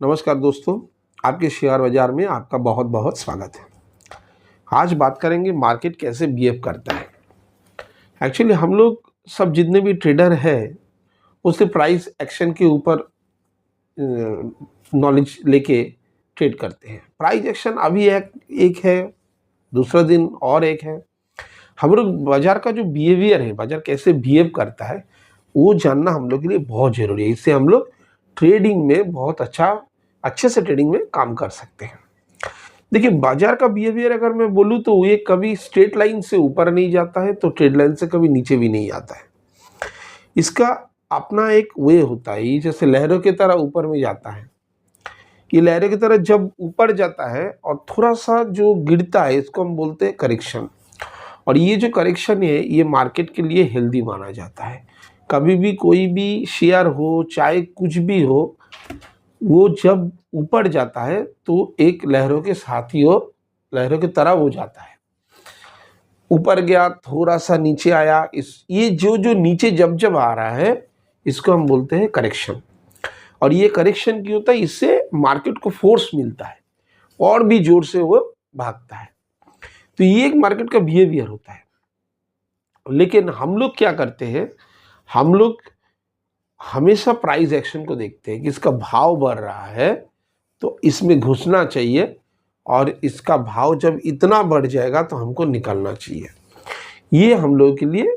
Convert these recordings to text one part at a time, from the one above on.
नमस्कार दोस्तों, आपके शेयर बाज़ार में आपका बहुत बहुत स्वागत है। आज बात करेंगे मार्केट कैसे बिहेव करता है। एक्चुअली हम लोग सब जितने भी ट्रेडर हैं वो सिर्फ प्राइस एक्शन के ऊपर नॉलेज लेके ट्रेड करते हैं। प्राइस एक्शन अभी एक है, दूसरा दिन और एक है। हम लोग बाज़ार का जो बिहेवियर है, बाज़ार कैसे बिहेव करता है, वो जानना हम लोग के लिए बहुत ज़रूरी है। इससे हम लोग ट्रेडिंग में बहुत अच्छे से ट्रेडिंग में काम कर सकते हैं। देखिए, बाजार का बिहेवियर अगर मैं बोलूँ तो ये कभी स्ट्रेट लाइन से ऊपर नहीं जाता है तो ट्रेड लाइन से कभी नीचे भी नहीं आता है। इसका अपना एक वे होता है, ये जैसे लहरों की तरह ऊपर में जाता है। ये लहरों की तरह जब ऊपर जाता है और थोड़ा सा जो गिरता है इसको हम बोलते हैं करेक्शन। और ये जो करेक्शन है ये मार्केट के लिए हेल्दी माना जाता है। कभी भी कोई भी शेयर हो चाहे कुछ भी हो, वो जब ऊपर जाता है तो एक लहरों के साथ ही हो, लहरों की तरह हो जाता है। ऊपर गया, थोड़ा सा नीचे आया, ये जो नीचे जब आ रहा है इसको हम बोलते हैं करेक्शन। और ये करेक्शन क्यों होता है? इससे मार्केट को फोर्स मिलता है और भी जोर से वो भागता है। तो ये एक मार्केट का बिहेवियर होता है। लेकिन हम लोग क्या करते हैं, हम लोग हमेशा प्राइस एक्शन को देखते हैं कि इसका भाव बढ़ रहा है तो इसमें घुसना चाहिए, और इसका भाव जब इतना बढ़ जाएगा तो हमको निकलना चाहिए। ये हम लोगों के लिए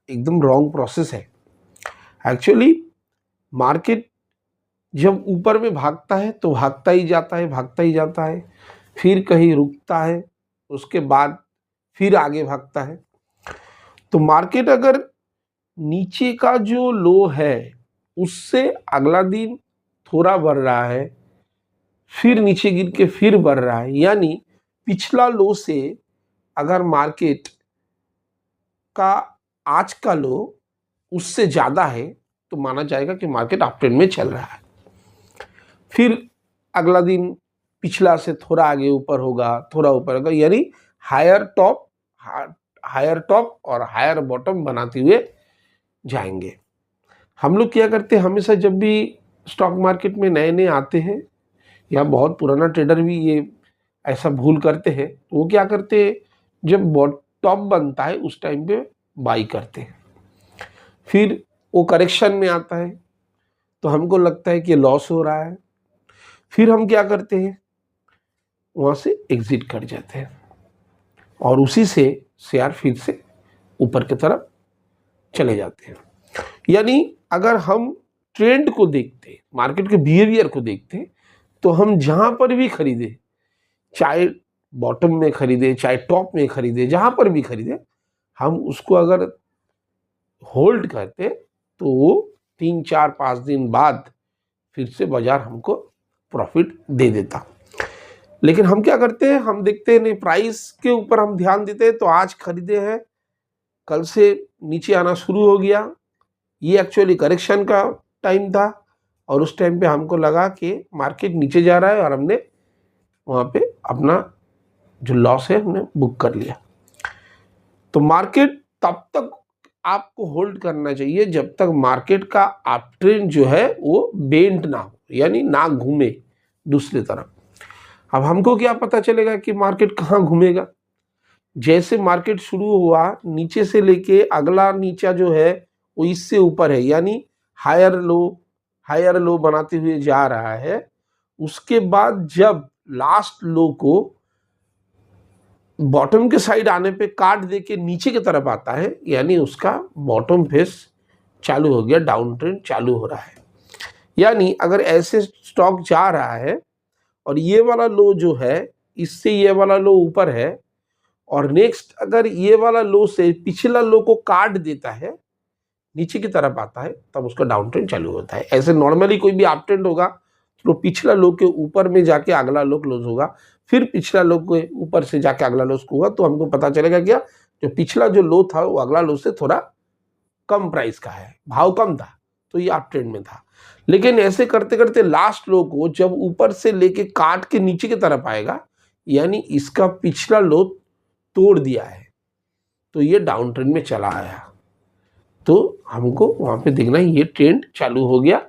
एकदम रॉन्ग प्रोसेस है। एक्चुअली मार्केट जब ऊपर में भागता है तो भागता ही जाता है, भागता ही जाता है, फिर कहीं रुकता है, उसके बाद फिर आगे भागता है। तो मार्केट अगर नीचे का जो लो है उससे अगला दिन थोड़ा बढ़ रहा है, फिर नीचे गिर के फिर बढ़ रहा है, यानी पिछला लो से अगर मार्केट का आज का लो उससे ज़्यादा है तो माना जाएगा कि मार्केट अप ट्रेंड में चल रहा है। फिर अगला दिन पिछला से थोड़ा आगे ऊपर होगा, थोड़ा ऊपर होगा, यानी हायर टॉप और हायर बॉटम बनाते हुए जाएंगे। हम लोग क्या करते हैं, हमेशा जब भी स्टॉक मार्केट में नए नए आते हैं या बहुत पुराना ट्रेडर भी ये ऐसा भूल करते हैं, तो वो क्या करते हैं, जब टॉप बनता है उस टाइम पे बाई करते हैं। फिर वो करेक्शन में आता है तो हमको लगता है कि लॉस हो रहा है, फिर हम क्या करते हैं, वहाँ से एग्जिट कर जाते हैं और उसी से शेयर फिर से ऊपर की तरफ चले जाते हैं। यानी अगर हम ट्रेंड को देखते हैं, मार्केट के बिहेवियर को देखते हैं, तो हम जहाँ पर भी खरीदे, चाहे बॉटम में खरीदे चाहे टॉप में खरीदे, जहाँ पर भी खरीदे, हम उसको अगर होल्ड करते तो वो 3 4 5 दिन बाद फिर से बाजार हमको प्रॉफिट दे देता। लेकिन हम क्या करते हैं, हम देखते हैं नहीं, प्राइस के ऊपर हम ध्यान देते हैं। तो आज खरीदे हैं, कल से नीचे आना शुरू हो गया, ये एक्चुअली करेक्शन का टाइम था और उस टाइम पे हमको लगा कि मार्केट नीचे जा रहा है और हमने वहाँ पे अपना जो लॉस है हमने बुक कर लिया। तो मार्केट तब तक आपको होल्ड करना चाहिए जब तक मार्केट का अप ट्रेंड जो है वो बेंड ना हो, यानी ना घूमे दूसरी तरफ। अब हमको क्या पता चलेगा कि मार्केट कहाँ घूमेगा? जैसे मार्केट शुरू हुआ नीचे से लेके अगला नीचा जो है वो इससे ऊपर है, यानी हायर लो बनाते हुए जा रहा है। उसके बाद जब लास्ट लो को बॉटम के साइड आने पे काट दे के नीचे की तरफ आता है, यानी उसका बॉटम फेस चालू हो गया, डाउन ट्रेंड चालू हो रहा है। यानी अगर ऐसे स्टॉक जा रहा है और ये वाला लो जो है इससे ये वाला लो ऊपर है, और नेक्स्ट अगर ये वाला लो से पिछला लो को काट देता है, नीचे की तरफ आता है, तब उसका डाउन ट्रेंड चालू होता है। ऐसे नॉर्मली कोई भी अप ट्रेंड होगा तो पिछला लो के ऊपर में जाके अगला लो क्लोज होगा, फिर पिछला लो के ऊपर से जाके अगला लो होगा, तो हमको पता चलेगा क्या, जो पिछला जो लो था वो अगला लो से थोड़ा कम प्राइस का है, भाव कम था, तो ये अप ट्रेंड में था। लेकिन ऐसे करते करते लास्ट लो को जब ऊपर से लेके काट के नीचे की तरफ आएगा, यानी इसका पिछला लो तोड़ दिया है, तो ये डाउन ट्रेंड में चला आया। तो हमको वहां पे देखना है ये ट्रेंड चालू हो गया,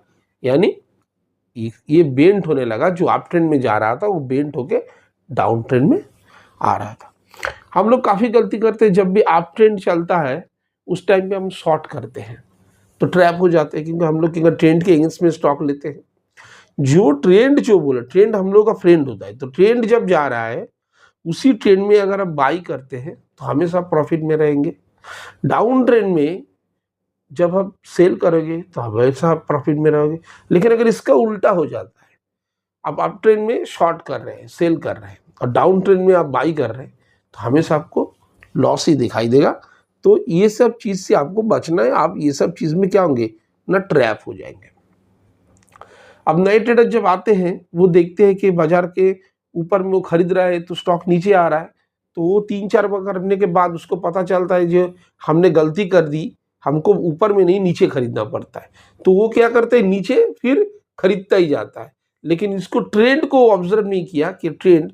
यानी ये बेंट होने लगा, जो अप ट्रेंड में जा रहा था वो बेंट होके डाउन ट्रेंड में आ रहा था। हम लोग काफ़ी गलती करते हैं, जब भी अप ट्रेंड चलता है उस टाइम पे हम शॉर्ट करते हैं तो ट्रैप हो जाते हैं, क्योंकि हम लोग क्योंकि ट्रेंड के अगेंस्ट में स्टॉक लेते हैं। जो ट्रेंड जो बोला, ट्रेंड हम लोग का फ्रेंड होता है, तो ट्रेंड जब जा रहा है उसी ट्रेंड में अगर आप बाई करते हैं तो हमेशा प्रॉफिट में रहेंगे। डाउन ट्रेंड में जब आप सेल करोगे तो हमेशा प्रॉफिट में रहोगे। लेकिन अगर इसका उल्टा हो जाता है, आप अप ट्रेंड में शॉर्ट कर रहे हैं, सेल कर रहे हैं, और डाउन ट्रेंड में आप बाई कर रहे हैं, तो हमेशा आपको लॉस ही दिखाई देगा। तो ये सब चीज़ से आपको बचना है। आप ये सब चीज़ में क्या होंगे ना, ट्रैप हो जाएंगे। अब नए ट्रेडर जब आते हैं वो देखते हैं कि बाजार के ऊपर में वो खरीद रहा है तो स्टॉक नीचे आ रहा है, तो वो 3-4 बार करने के बाद उसको पता चलता है जो हमने गलती कर दी, हमको ऊपर में नहीं नीचे खरीदना पड़ता है, तो वो क्या करते हैं, नीचे फिर खरीदता ही जाता है। लेकिन इसको ट्रेंड को ऑब्जर्व नहीं किया कि ट्रेंड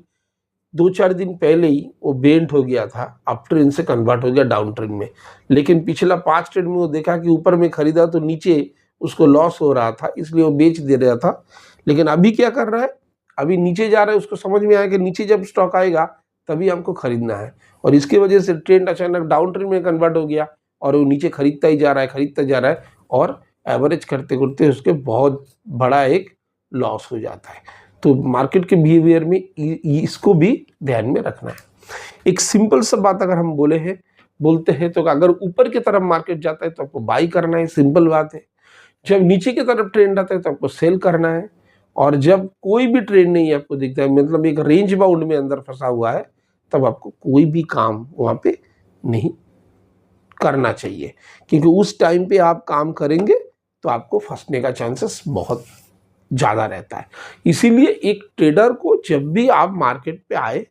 2-4 दिन पहले ही वो बेंट हो गया था, अप ट्रेंड से कन्वर्ट हो गया डाउन ट्रेंड में। लेकिन पिछला 5 ट्रेंड में वो देखा कि ऊपर में खरीदा तो नीचे उसको लॉस हो रहा था, इसलिए वो बेच दे रहा था। लेकिन अभी क्या कर रहा है, अभी नीचे जा रहा है, उसको समझ में आया कि नीचे जब स्टॉक आएगा तभी हमको खरीदना है, और इसकी वजह से ट्रेंड अचानक डाउन ट्रेंड में कन्वर्ट हो गया और वो नीचे खरीदता ही जा रहा है, खरीदता जा रहा है, और एवरेज करते करते उसके बहुत बड़ा एक लॉस हो जाता है। तो मार्केट के बिहेवियर में इसको भी ध्यान में रखना है। एक सिंपल सा बात अगर हम बोलते हैं तो अगर ऊपर की तरफ मार्केट जाता है तो आपको बाई करना है, सिंपल बात है। जब नीचे की तरफ ट्रेंड आता है तो आपको सेल करना है, और जब कोई भी ट्रेंड नहीं आपको दिखता है, मतलब एक रेंज बाउंड में अंदर फंसा हुआ है, तब आपको कोई भी काम वहाँ पे नहीं करना चाहिए, क्योंकि उस टाइम पे आप काम करेंगे तो आपको फंसने का चांसेस बहुत ज़्यादा रहता है। इसीलिए एक ट्रेडर को जब भी आप मार्केट पे आए,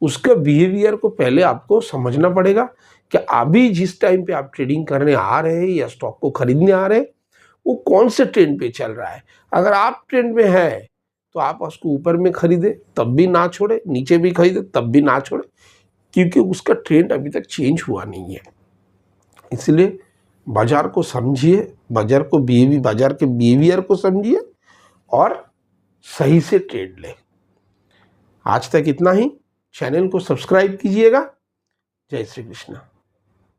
उसका बिहेवियर को पहले आपको समझना पड़ेगा कि अभी जिस टाइम पे आप ट्रेडिंग करने आ रहे हैं या स्टॉक को खरीदने आ रहे हैं वो कौन से ट्रेंड पे चल रहा है। अगर आप ट्रेंड में है तो आप उसको ऊपर में खरीदे तब भी ना छोड़े, नीचे भी खरीदे तब भी ना छोड़े, क्योंकि उसका ट्रेंड अभी तक चेंज हुआ नहीं है। इसलिए बाजार को समझिए, बाजार के बिहेवियर को समझिए और सही से ट्रेड लें। आज तक इतना ही। चैनल को सब्सक्राइब कीजिएगा। जय श्री कृष्ण।